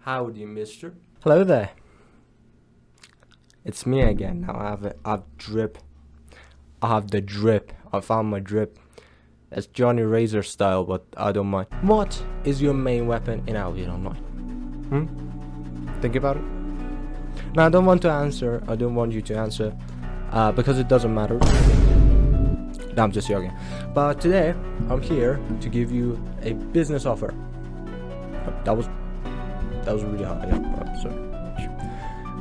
Howdy, mister. Hello there. It's me again. Now I have drip. I have the drip. I found my drip. It's Johnny Razor style, but I don't mind. What is your main weapon in Albion Online? Think about it. Now I don't want to answer. I don't want you to answer, because it doesn't matter. No, I'm just joking. But today I'm here to give you a business offer. That was really hard. Yeah, sorry.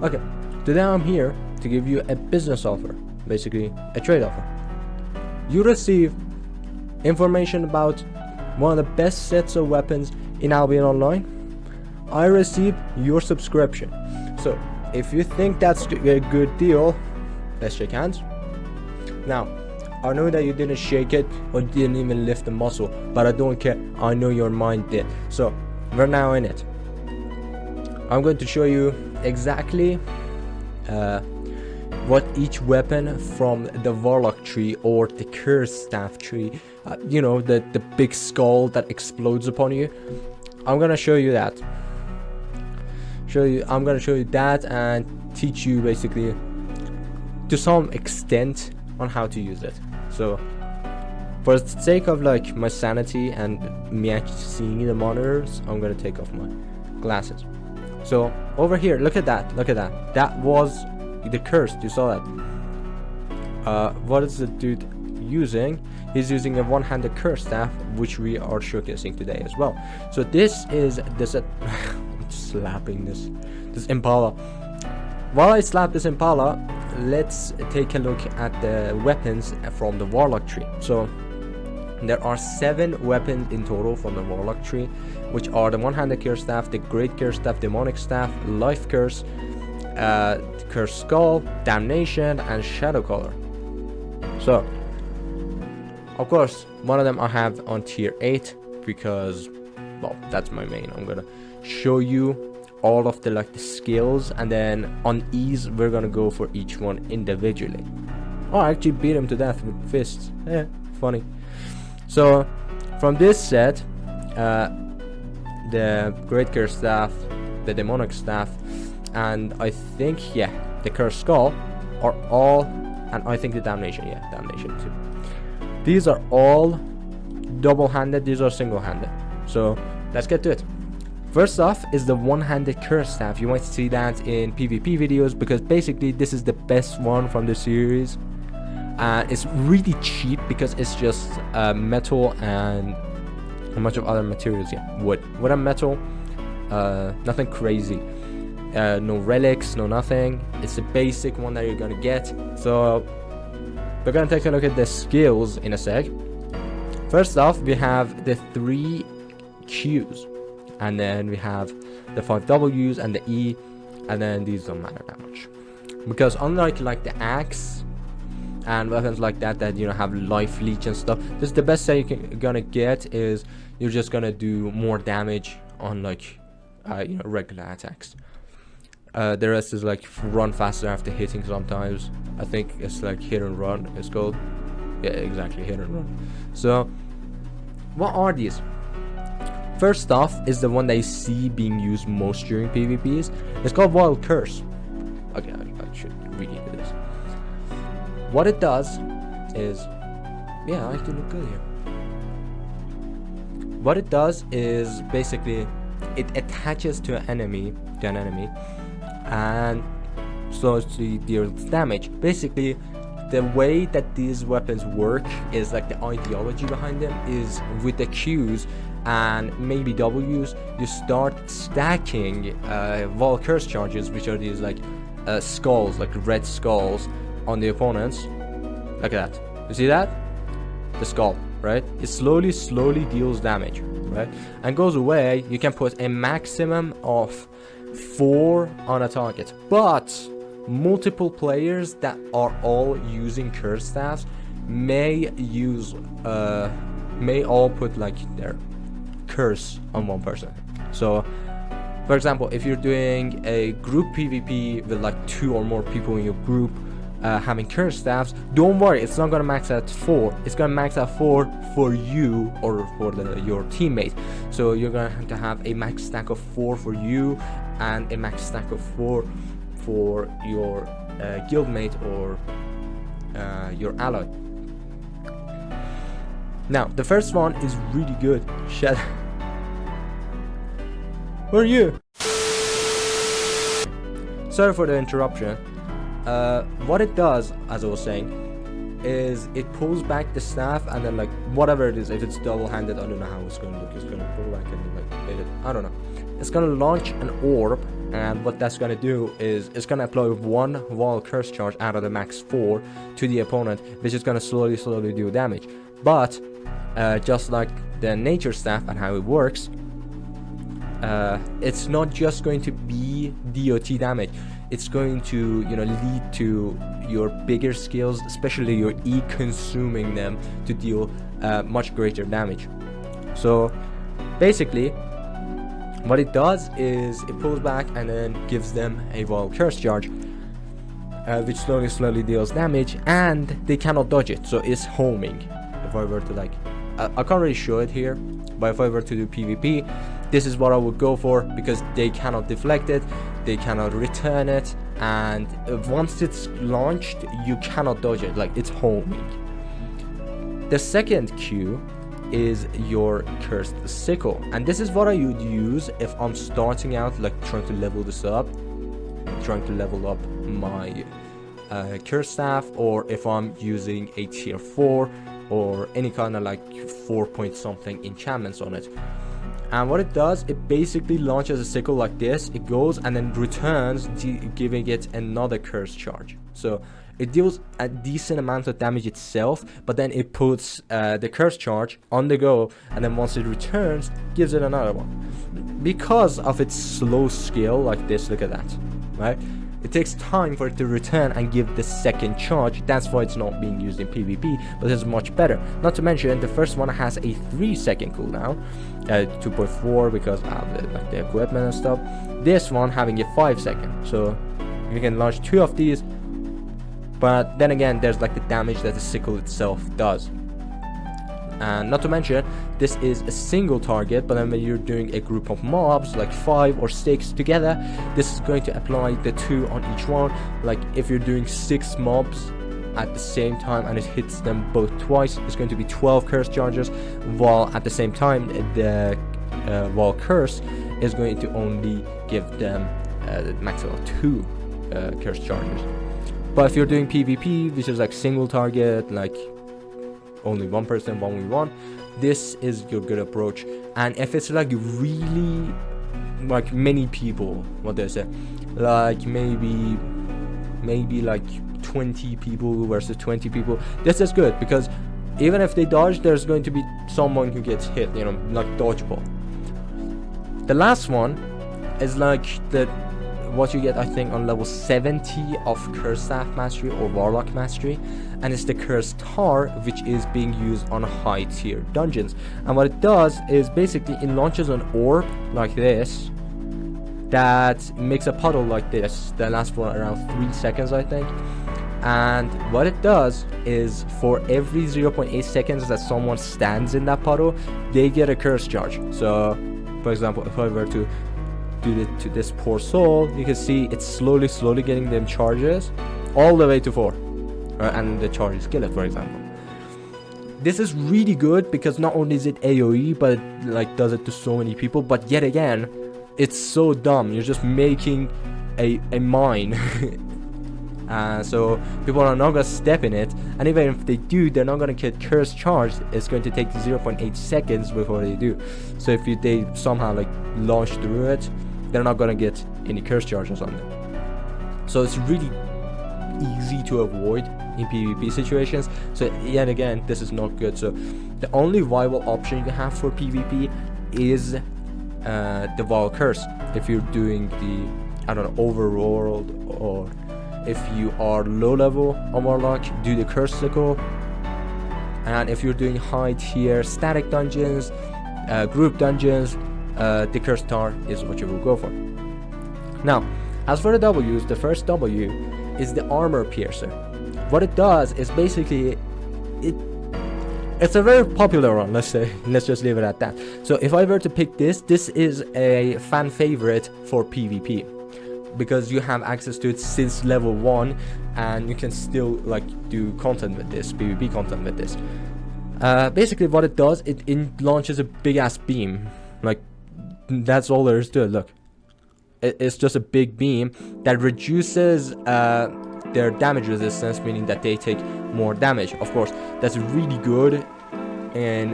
Okay, today I'm here to give you a business offer, basically a trade offer. You receive information about one of the best sets of weapons in Albion Online. I receive your subscription. So if you think that's a good deal, let's shake hands. Now, I know that you didn't shake it or didn't even lift the muscle, but I don't care. I know your mind did. So we're now in it. I'm going to show you exactly what each weapon from the Warlock tree or the Curse Staff tree, you know, the big skull that explodes upon you. I'm gonna show you that. I'm gonna show you that and teach you basically to some extent on how to use it. So for the sake of like my sanity and me actually seeing the monitors, I'm gonna take off my glasses. So over here, look at that. That was the curse. You saw that. What is the dude using? He's using a one-handed curse staff, which we are showcasing today as well. So this is this. I'm slapping this Impala. While I slap this Impala, let's take a look at the weapons from the Warlock tree. So there are 7 weapons in total from the Warlock tree, which are the one-handed curse staff, the great curse staff, demonic staff, life curse, curse skull, damnation, and Shadowcaller. So of course one of them I have on tier 8 because, well, that's my main. I'm gonna show you all of the the skills, and then on ease we're gonna go for each one individually. Oh, I actually beat him to death with fists. Yeah, funny. So from this set, the great curse staff, the demonic staff, and I think, yeah, the curse skull are all, and I think the damnation too. These are all double-handed, these are single-handed. So let's get to it. First off is the one-handed curse staff. You might see that in PvP videos because basically this is the best one from the series. It's really cheap because it's just metal and a bunch of other materials. Yeah, wood and metal. Nothing crazy. No relics, no nothing. It's a basic one that you're gonna get. So we're gonna take a look at the skills in a sec. First off, we have the 3 Qs, and then we have the 5 Ws and the E, and then these don't matter that much because unlike like the axe and weapons like that you know have life leech and stuff, this is the best that you're gonna get is you're just gonna do more damage on like you know, regular attacks. The rest is like run faster after hitting sometimes. I think it's like hit and run it's called. Yeah, exactly, hit and run. So what are these? First off is the one that you see being used most during PvPs. It's called Wild Curse. Okay, I should read into this. What it does is, yeah, I actually look good here. What it does is basically it attaches to an enemy, and slows to deal damage. Basically, the way that these weapons work is like the ideology behind them is with the Qs and maybe Ws, you start stacking Vol Curse charges, which are these like skulls, like red skulls on the opponents. Look at that. You see that? The skull, right? It slowly deals damage, right? And goes away. You can put a maximum of 4 on a target, but multiple players that are all using curse staffs may all put like their curse on one person. So for example, if you're doing a group PvP with like 2 or more people in your group, having curse staffs, don't worry, it's not gonna max at 4. It's gonna max at 4 for you or for your teammate. So you're gonna have to have a max stack of 4 for you and a max stack of 4 for your guildmate or your ally. Now the first one is really good. Where are you? Sorry for the interruption. What it does, as I was saying, is it pulls back the staff, and then like whatever it is, if it's double-handed, I don't know how it's going to look. It's going to pull back and like hit it. I don't know. It's going to launch an orb, and what that's going to do is it's going to apply 1 wall curse charge out of the max 4 to the opponent, which is going to slowly do damage. But just like the nature staff and how it works, it's not just going to be DOT damage. It's going to, you know, lead to your bigger skills, especially your E, consuming them to deal much greater damage. So basically what it does is it pulls back and then gives them a wall curse charge, which slowly deals damage, and they cannot dodge it, so it's homing. If I were to like, I can't really show it here, but if I were to do PvP, this is what I would go for, because they cannot deflect it, they cannot return it, and once it's launched, you cannot dodge it, like it's homing. The second Q is your cursed sickle, and this is what I would use if I'm starting out, like trying to level this up, trying to level up my curse staff, or if I'm using a tier 4 or any kind of like 4 point something enchantments on it. And what it does, it basically launches a sickle like this, it goes and then returns, giving it another curse charge. So it deals a decent amount of damage itself, but then it puts the curse charge on the go, and then once it returns, gives it another one. Because of its slow skill like this, look at that, right? It takes time for it to return and give the second charge. That's why it's not being used in PvP, but it's much better. Not to mention, the first one has a 3-second cooldown, 2.4 because of the equipment and stuff. This one having a 5-second, so you can launch 2 of these. But then again, there's like the damage that the sickle itself does. And not to mention, this is a single target, but then when you're doing a group of mobs, like 5 or 6 together, this is going to apply the 2 on each one. Like if you're doing 6 mobs at the same time and it hits them both twice, it's going to be 12 curse charges, while at the same time the wall curse is going to only give them the maximum of 2 curse charges. But if you're doing PvP, which is like single target, like only one person 1v1, this is your good approach. And if it's like really like many people, what do I say, like maybe like 20 people versus 20 people, this is good, because even if they dodge, there's going to be someone who gets hit, you know, like dodgeball. The last one is like what you get, I think, on level 70 of Curse Staff Mastery or Warlock Mastery, and it's the Cursed Tar, which is being used on high tier dungeons. And what it does is basically it launches an orb like this that makes a puddle like this that lasts for around 3 seconds, I think. And what it does is for every 0.8 seconds that someone stands in that puddle, they get a curse charge. So for example, if I were to do it to this poor soul, you can see it's slowly getting them charges all the way to 4, and the charge is kill it, for example. This is really good because not only is it AoE, but it like does it to so many people. But yet again, it's so dumb. You're just making a mine. So people are not gonna step in it, and even if they do, they're not gonna get curse charged. It's going to take 0.8 seconds before they do. So if they somehow like launch through it, they're not gonna get any curse charges on them. So it's really easy to avoid in PvP situations. So yet again, this is not good. So the only viable option you have for PvP is the Wall Curse. If you're doing the, I don't know, overworld, or if you are low level on Warlock, do the Curse Sickle. And if you're doing high tier static dungeons, group dungeons, the Cursed Tar is what you will go for. Now, as for the W's, the first W is the Armor Piercer. what it does is basically it's a very popular one, let's just leave it at that. So if I were to pick this is a fan favorite for PvP, because you have access to it since level 1, and you can still like do content with this, PvP content with this. Basically what it does, it launches a big ass beam, like that's all there is to it. Look, it's just a big beam that reduces their damage resistance, meaning that they take more damage. Of course, that's really good in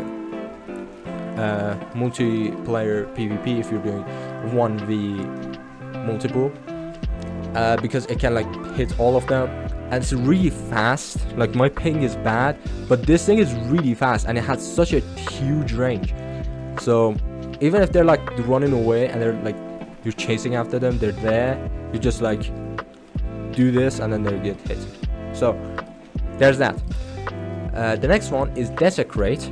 multiplayer PvP if you're doing 1v multiple, because it can like hit all of them, and it's really fast. Like my ping is bad, but this thing is really fast, and it has such a huge range. So even if they're like running away and they're like, you're chasing after them, they're there, you just like do this and then they get hit. So there's that. The next one is Desecrate,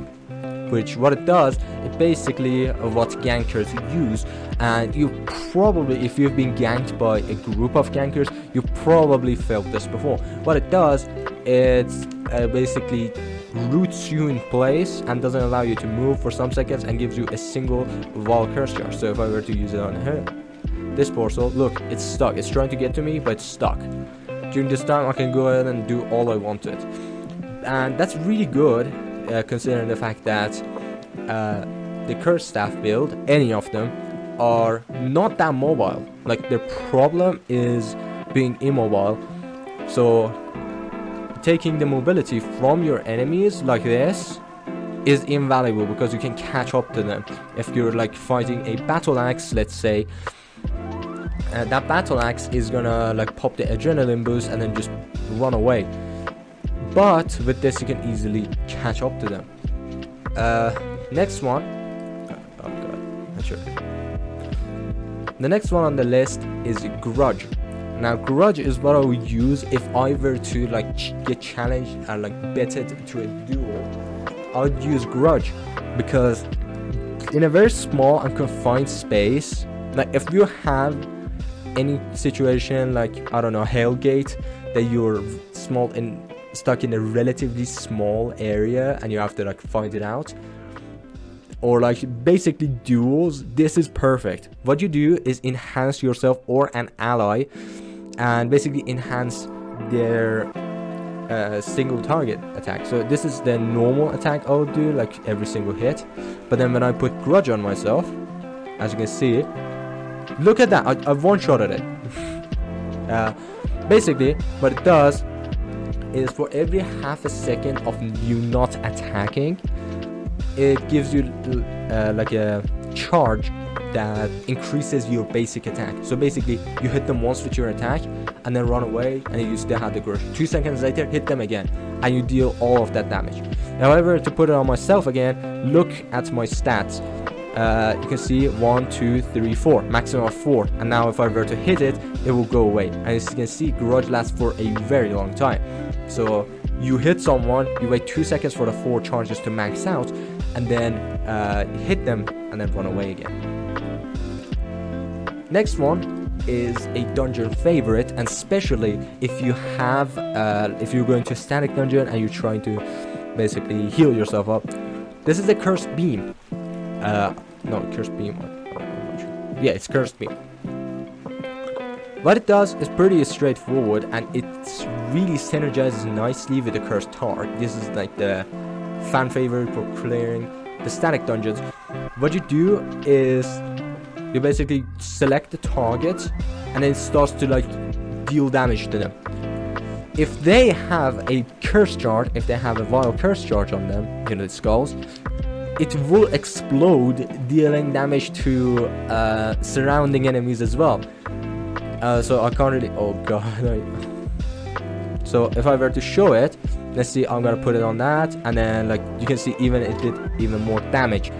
which what it does, it basically what gankers use. And you probably, if you've been ganked by a group of gankers, you probably felt this before. What it does, it's basically roots you in place and doesn't allow you to move for some seconds, and gives you a single lifecurse charge. So if I were to use it on her, this portal, look, it's stuck. It's trying to get to me, but it's stuck. During this time, I can go ahead and do all I want to it, and that's really good, considering the fact that the curse staff build, any of them, are not that mobile. Like their problem is being immobile. So taking the mobility from your enemies like this is invaluable, because you can catch up to them. If you're like fighting a battle axe, let's say, that battle axe is gonna like pop the adrenaline boost and then just run away. But with this, you can easily catch up to them. Next one, oh god, not sure. The next one on the list is Grudge. Now Grudge is what I would use if I were to like get challenged and like betted to a duel. I would use Grudge, because in a very small and confined space, like if you have any situation like, I don't know, Hellgate, that you're small and stuck in a relatively small area and you have to like fight it out, or like basically duels, this is perfect. What you do is enhance yourself or an ally, and basically enhance their single target attack. So this is the normal attack I would do, like every single hit. But then when I put Grudge on myself, as you can see, look at that, I've one-shotted it. Basically what it does is, for every half a second of you not attacking, it gives you like a charge that increases your basic attack. So basically you hit them once with your attack and then run away, and you still have the Grudge. 2 seconds later, hit them again and you deal all of that damage. However, to put it on myself again, look at my stats. You can see 1, 2, 3, 4, maximum of 4, and now if I were to hit it, it will go away. And as you can see, Grudge lasts for a very long time. So you hit someone, you wait 2 seconds for the 4 charges to max out, and then hit them and then run away again. Next one is a dungeon favorite, and especially if you have if you're going to a static dungeon and you're trying to basically heal yourself up. This is a Cursed Beam. No, Cursed Beam. I'm not sure. Yeah, it's Cursed Beam. What it does is pretty straightforward, and it really synergizes nicely with the Cursed Heart. This is like the fan favorite for clearing the static dungeons. What you do is you basically select the target, and then it starts to like deal damage to them. If they have a curse charge, if they have a vile curse charge on them, you know, the skulls, it will explode, dealing damage to surrounding enemies as well. So I can't really, oh god. So if I were to show it, let's see, I'm gonna put it on that, and then like you can see, even it did even more damage.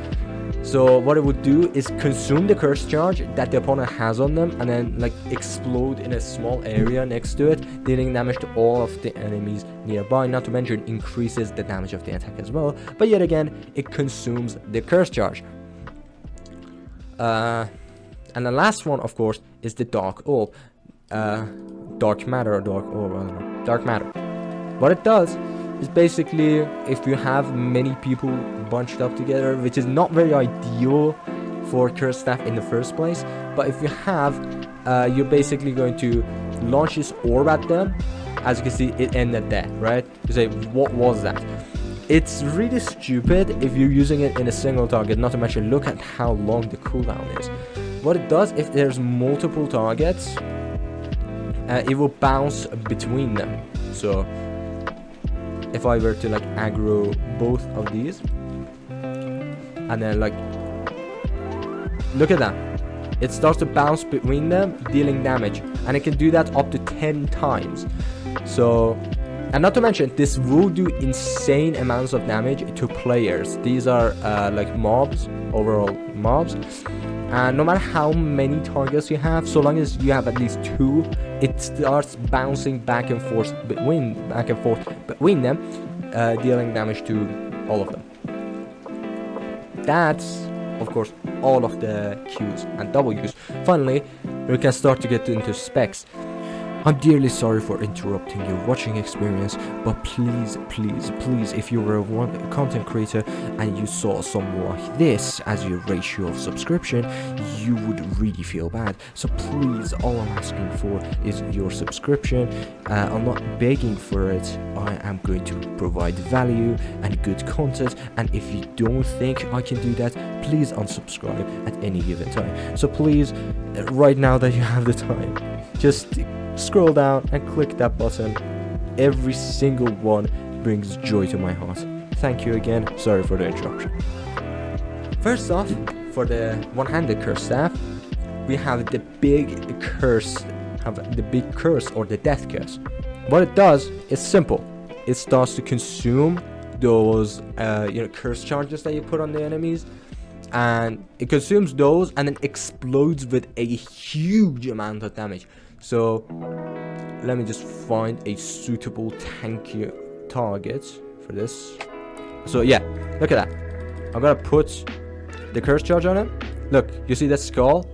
So what it would do is consume the curse charge that the opponent has on them, and then like explode in a small area next to it, dealing damage to all of the enemies nearby. Not to mention increases the damage of the attack as well, but yet again it consumes the curse charge. And the last one, of course, is the Dark Orb. Dark Matter or Dark Orb, I don't know. Dark Matter. What it does is basically, if you have many people bunched up together, which is not very ideal for cursed staff in the first place, but if you have, you're basically going to launch this orb at them. As you can see, it ended there, right? You say, what was that? It's really stupid if you're using it in a single target, not to mention look at how long the cooldown is. What it does, if there's multiple targets, it will bounce between them. So if I were to like aggro both of these, and then like, look at that, it starts to bounce between them, dealing damage, and it can do that up to 10 times. So, and not to mention, this will do insane amounts of damage to players. These are like mobs, overall mobs, and no matter how many targets you have, so long as you have at least 2, it starts bouncing back and forth between them, dealing damage to all of them. That's, of course, all of the Qs and Ws. Finally, we can start to get into specs. I'm dearly sorry for interrupting your watching experience, but please, if you were a content creator and you saw something like this as your ratio of subscription, you would really feel bad. So please, all I'm asking for is your subscription. I'm not begging for it. I am going to provide value and good content, and if you don't think I can do that, please unsubscribe at any given time. So please, right now that you have the time, just scroll down and click that button. Every single one brings joy to my heart. Thank you again. Sorry for the interruption. First off, for the one-handed curse staff, we have the big curse, or the death curse. What it does is simple. It starts to consume those curse charges that you put on the enemies, and it consumes those and then explodes with a huge amount of damage. So let me just find a suitable tanky target for this. So yeah, look at that. I'm gonna put the curse charge on it. Look, you see that skull?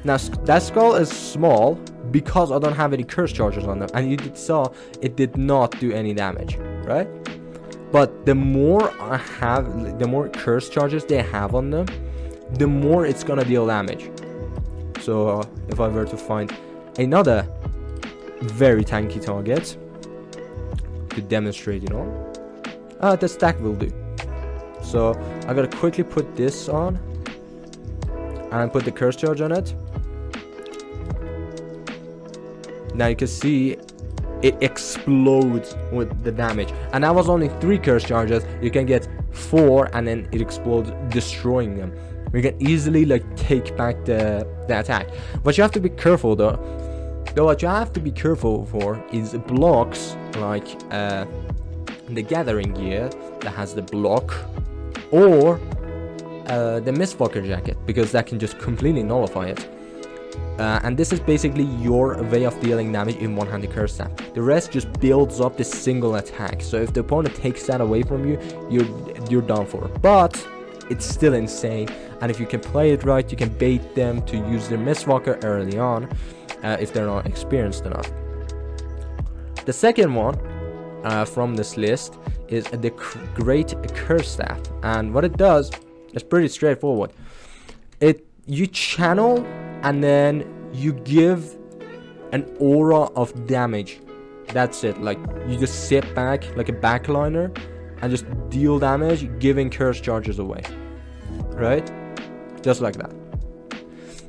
Now that skull is small because I don't have any curse charges on them, and you saw it did not do any damage, right? But the more I have, the more curse charges they have on them, the more it's gonna deal damage. So if I were to find another very tanky target to demonstrate, the stack will do. So I gotta quickly put this on and put the curse charge on it. Now you can see it explodes with the damage, and that was only 3 curse charges. You can get 4 and then it explodes, destroying them. We can easily like take back the attack. But you have to be careful though. What you have to be careful for is blocks like the gathering gear that has the block, or the Mistwalker jacket, because that can just completely nullify it. And this is basically your way of dealing damage in one-handed curse staff. The rest just builds up this single attack. So if the opponent takes that away from you, you're done for. But it's still insane, and if you can play it right, you can bait them to use their Mistwalker early on, if they're not experienced enough. The second one from this list is the Great Curse Staff, and what it does is pretty straightforward. You channel and then you give an aura of damage. That's it. Like, you just sit back like a backliner and just deal damage, giving curse charges away, right? Just like that.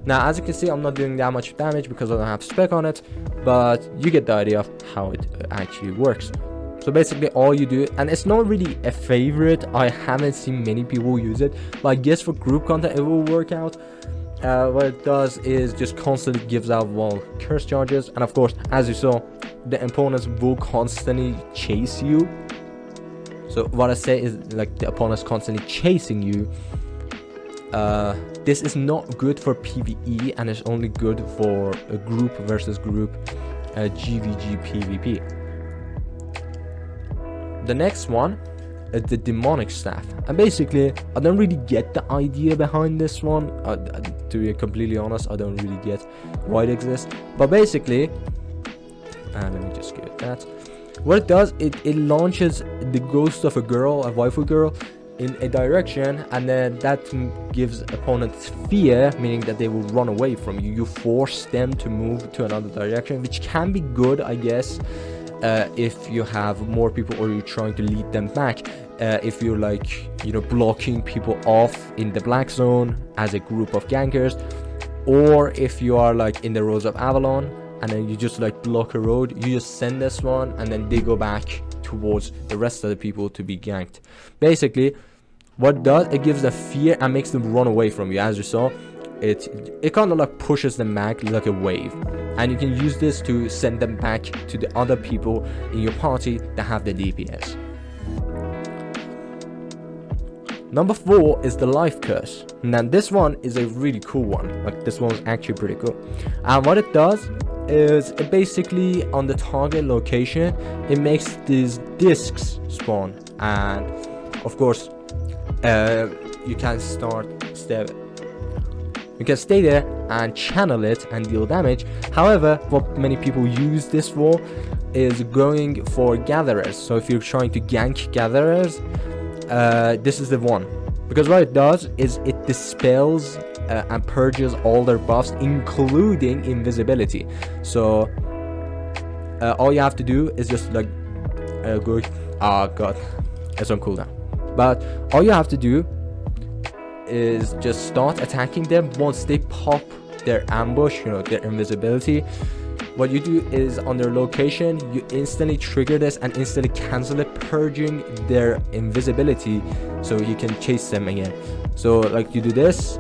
Now, as you can see, I'm not doing that much damage because I don't have spec on it, but you get the idea of how it actually works. So basically all you do, and it's not really a favorite, I haven't seen many people use it, but I guess for group content it will work out. What it does is just constantly gives out curse charges, and of course, as you saw, the opponents will constantly chase you. So what I say is, like, the opponent's constantly chasing you. This is not good for PvE, and it's only good for a group versus group GVG PvP. The next one is the demonic staff, and basically I don't really get the idea behind this one. To be completely honest, I don't really get why it exists, but basically let me just give it that. What it does, it launches the ghost of a girl, a waifu girl, in a direction, and then that gives opponents fear, meaning that they will run away from you. You force them to move to another direction, which can be good, I guess, if you have more people or you're trying to lead them back. If you're like, you know, blocking people off in the black zone as a group of gankers, or if you are like in the Rose of Avalon and then you just like block a road, you just send this one and then they go back towards the rest of the people to be ganked. Basically, what it does, it gives them fear and makes them run away from you. As you saw, it kind of like pushes them back like a wave, and you can use this to send them back to the other people in your party that have the DPS. Number 4 is the life curse. Now this one is a really cool one. Like, this one's actually pretty cool. And what it does is it basically, on the target location, it makes these discs spawn, and of course you can stay there and channel it and deal damage. However, what many people use this for is going for gatherers. So if you're trying to gank gatherers, this is the one, because what it does is it dispels and purges all their buffs, including invisibility. So all you have to do is just like go, oh god, it's on cooldown. But all you have to do is just start attacking them. Once they pop their ambush, you know, their invisibility, what you do is on their location, you instantly trigger this and instantly cancel it, purging their invisibility so you can chase them again. So like you do this,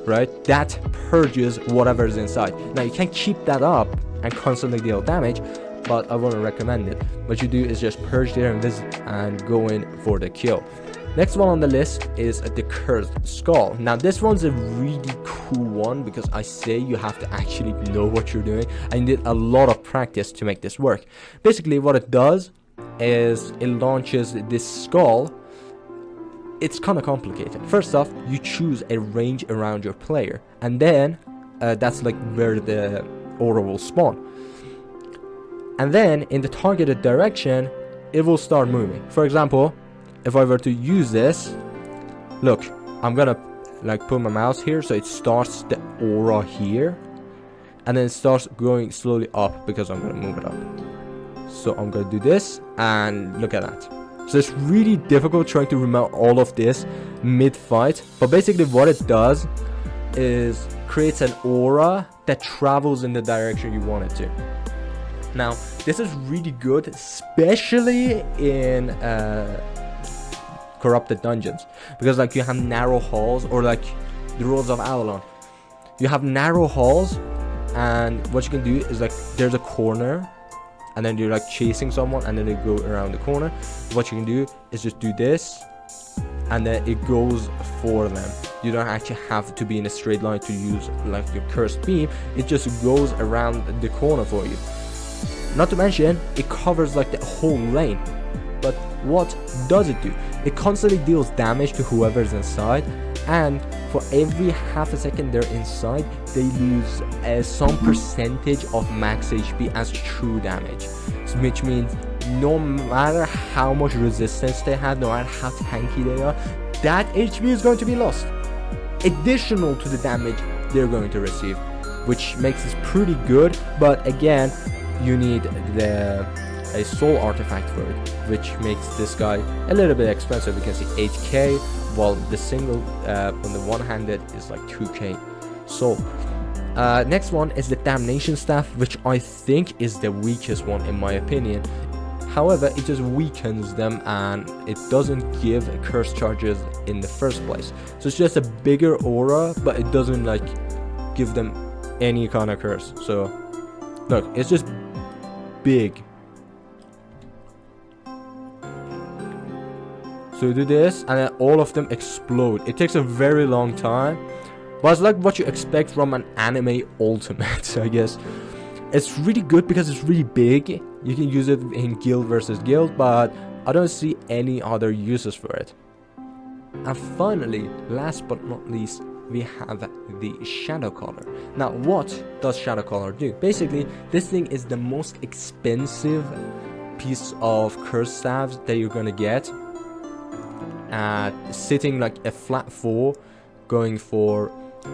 right? That purges whatever's inside. Now you can keep that up and constantly deal damage, but I wouldn't recommend it. What you do is just purge their invis and go in for the kill. Next one on the list is the Cursed Skull. Now this one's a really cool one, because I say you have to actually know what you're doing and you need a lot of practice to make this work. Basically what it does is it launches this skull. It's kind of complicated. First off, you choose a range around your player, and then that's like where the aura will spawn. And then in the targeted direction, it will start moving. For example, if I were to use this, look, I'm gonna like put my mouse here so it starts the aura here, and then it starts going slowly up because I'm gonna move it up. So I'm gonna do this, and look at that. So it's really difficult trying to remember all of this mid-fight, but basically what it does is creates an aura that travels in the direction you want it to. Now this is really good, especially in corrupted dungeons, because like you have narrow halls, or like the Roads of Avalon, you have narrow halls, and what you can do is like there's a corner, and then you're like chasing someone, and then they go around the corner. What you can do is just do this, and then it goes for them. You don't actually have to be in a straight line to use like your cursed beam. It just goes around the corner for you. Not to mention, it covers like the whole lane. But what does it do? It constantly deals damage to whoever's inside, and for every half a second they're inside, they lose some percentage of max HP as true damage. So, which means no matter how much resistance they have, no matter how tanky they are, that HP is going to be lost, additional to the damage they're going to receive, which makes this pretty good. But again, you need a soul artifact for it, which makes this guy a little bit expensive. You can see 8k, while the single on the one-handed is like 2k soul. Next one is the Damnation Staff, which I think is the weakest one in my opinion. However, it just weakens them and it doesn't give curse charges in the first place. So it's just a bigger aura, but it doesn't like give them any kind of curse. So look, it's just big. So you do this, and then all of them explode. It takes a very long time, but it's like what you expect from an anime ultimate, I guess. It's really good because it's really big. You can use it in guild versus guild, but I don't see any other uses for it. And finally, last but not least, we have the Shadowcaller. Now, what does Shadowcaller do? Basically, this thing is the most expensive piece of curse staves that you're gonna get, sitting like a flat 4, going for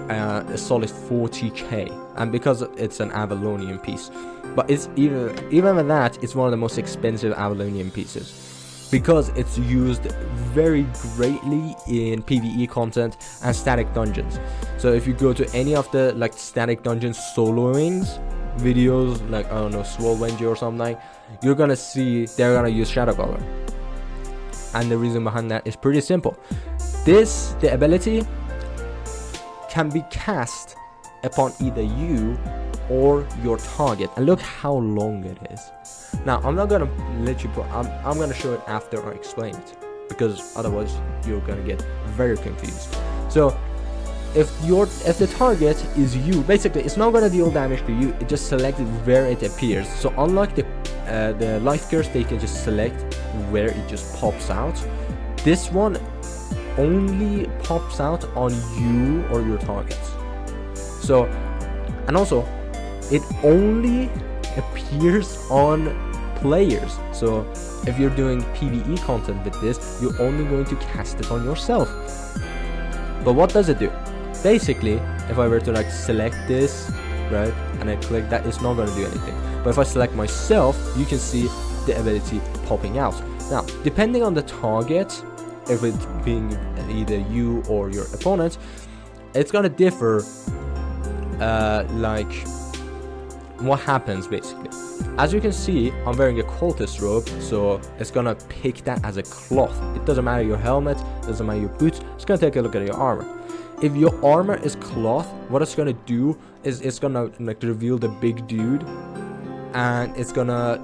a solid 40k, and because it's an Avalonian piece. But it's even with that, it's one of the most expensive Avalonian pieces, because it's used very greatly in PvE content and static dungeons. So if you go to any of the like static dungeon soloings videos, like I don't know, Swolwenji or something, you're gonna see they're gonna use Shadowcaller. And the reason behind that is pretty simple. The ability can be cast upon either you or your target, and look how long it is. Now I'm not gonna let you put, I'm gonna show it after I explain it, because otherwise you're gonna get very confused. So if the target is you, basically it's not gonna deal damage to you, it just selects where it appears. So unlike the life curse, they can just select where it just pops out. This one only pops out on you or your targets. So, and also it only appears on players. So if you're doing PvE content with this, you're only going to cast it on yourself. But what does it do? Basically, if I were to like select this, right, and I click that, it's not going to do anything. But if I select myself, you can see the ability popping out. Now, depending on the target, if it's being either you or your opponent, it's going to differ like what happens basically. As you can see, I'm wearing a cultist robe, so it's gonna pick that as a cloth. It doesn't matter your helmet, doesn't matter your boots, it's gonna take a look at your armor. If your armor is cloth, what it's gonna do is it's gonna like reveal the big dude, and it's gonna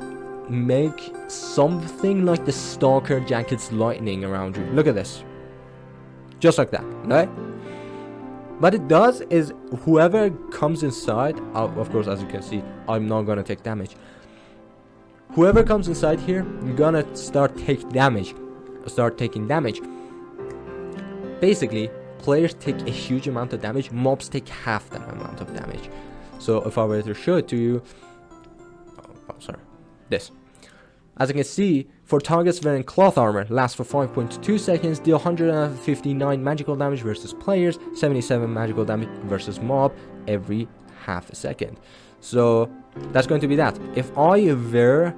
make something like the stalker jacket's lightning around you. Look at this, just like that, right? What it does is whoever comes inside, of course, as you can see, I'm not gonna take damage. Whoever comes inside here, you're gonna start taking damage. Basically, players take a huge amount of damage, mobs take half that amount of damage. So if I were to show it to you, this. As you can see, for targets wearing cloth armor, lasts for 5.2 seconds, deal 159 magical damage versus players, 77 magical damage versus mob every half a second. So that's going to be that. If I wear,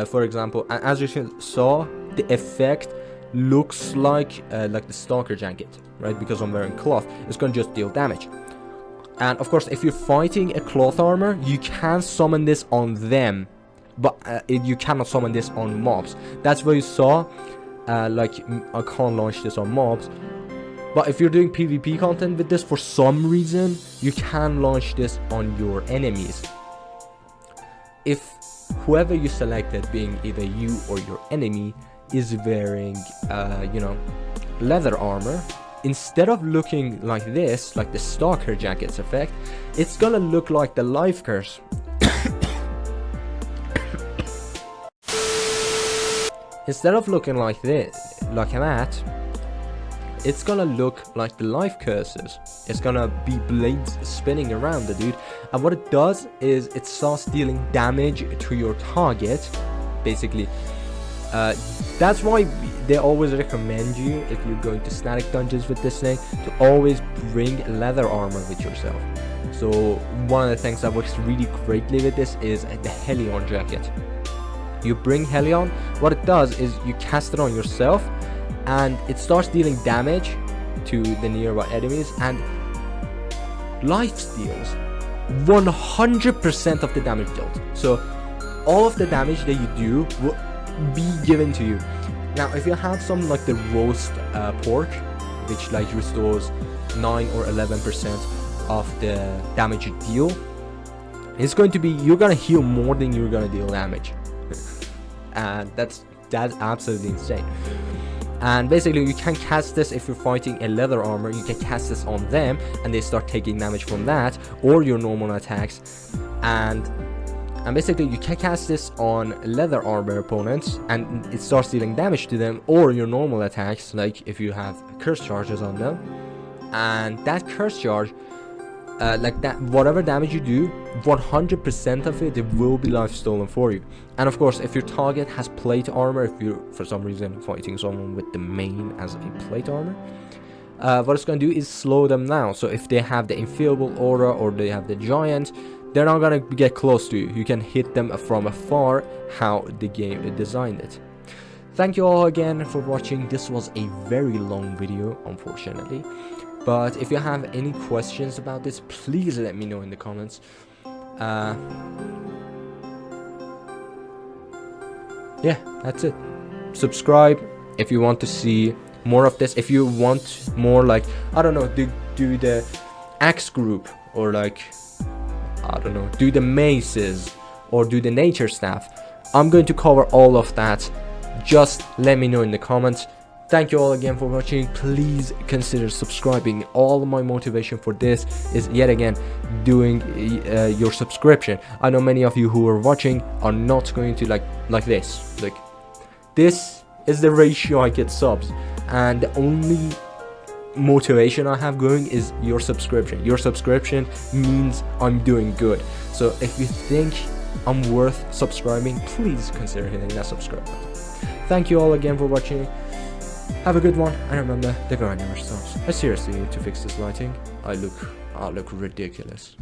for example, as you saw, the effect looks like the stalker jacket, right? Because I'm wearing cloth, it's going to just deal damage. And of course, if you're fighting a cloth armor, you can summon this on them. But you cannot summon this on mobs. That's where you saw, like, I can't launch this on mobs. But if you're doing PvP content with this, for some reason, you can launch this on your enemies. If whoever you selected, being either you or your enemy, is wearing, leather armor, instead of looking like this, like the stalker jacket's effect, it's gonna look like the life curse. Instead of looking like this, like that, it's gonna look like the life curses. It's gonna be blades spinning around the dude, and what it does is it starts dealing damage to your target. Basically, that's why they always recommend you, if you're going to static dungeons with this thing, to always bring leather armor with yourself. So one of the things that works really greatly with this is the Helion jacket. You bring Helion, what it does is you cast it on yourself, and it starts dealing damage to the nearby enemies, and life steals 100% of the damage dealt. So all of the damage that you do will be given to you. Now if you have something like the roast pork, which like restores 9 or 11% of the damage you deal, it's going to be, you're gonna heal more than you're gonna deal damage. And that's absolutely insane. And basically you can cast this if you're fighting a leather armor, you can cast this on them and they start taking damage from that, or your normal attacks. And basically you can cast this on leather armor opponents and it starts dealing damage to them, or your normal attacks, like if you have curse charges on them. And that curse charge like that, whatever damage you do, 100% of it will be life stolen for you. And of course, if your target has plate armor, if you're for some reason fighting someone with the main as a plate armor, what it's going to do is slow them down. So if they have the infallible aura or they have the giant, they're not going to get close to you. You can hit them from afar, how the game designed it. Thank you all again for watching. This was a very long video, unfortunately. But if you have any questions about this, please let me know in the comments. Yeah, that's it. Subscribe if you want to see more of this. If you want more, like, I don't know, do the axe group, or like, I don't know, do the maces, or do the nature staff, I'm going to cover all of that. Just let me know in the comments. Thank you all again for watching. Please consider subscribing. All my motivation for this is yet again doing your subscription. I know many of you who are watching are not going to like this. Like, this is the ratio I get subs, and the only motivation I have going is your subscription. Your subscription means I'm doing good. So if you think I'm worth subscribing, please consider hitting that subscribe button. Thank you all again for watching. Have a good one, and remember, the grind never stops. I seriously need to fix this lighting. I look ridiculous.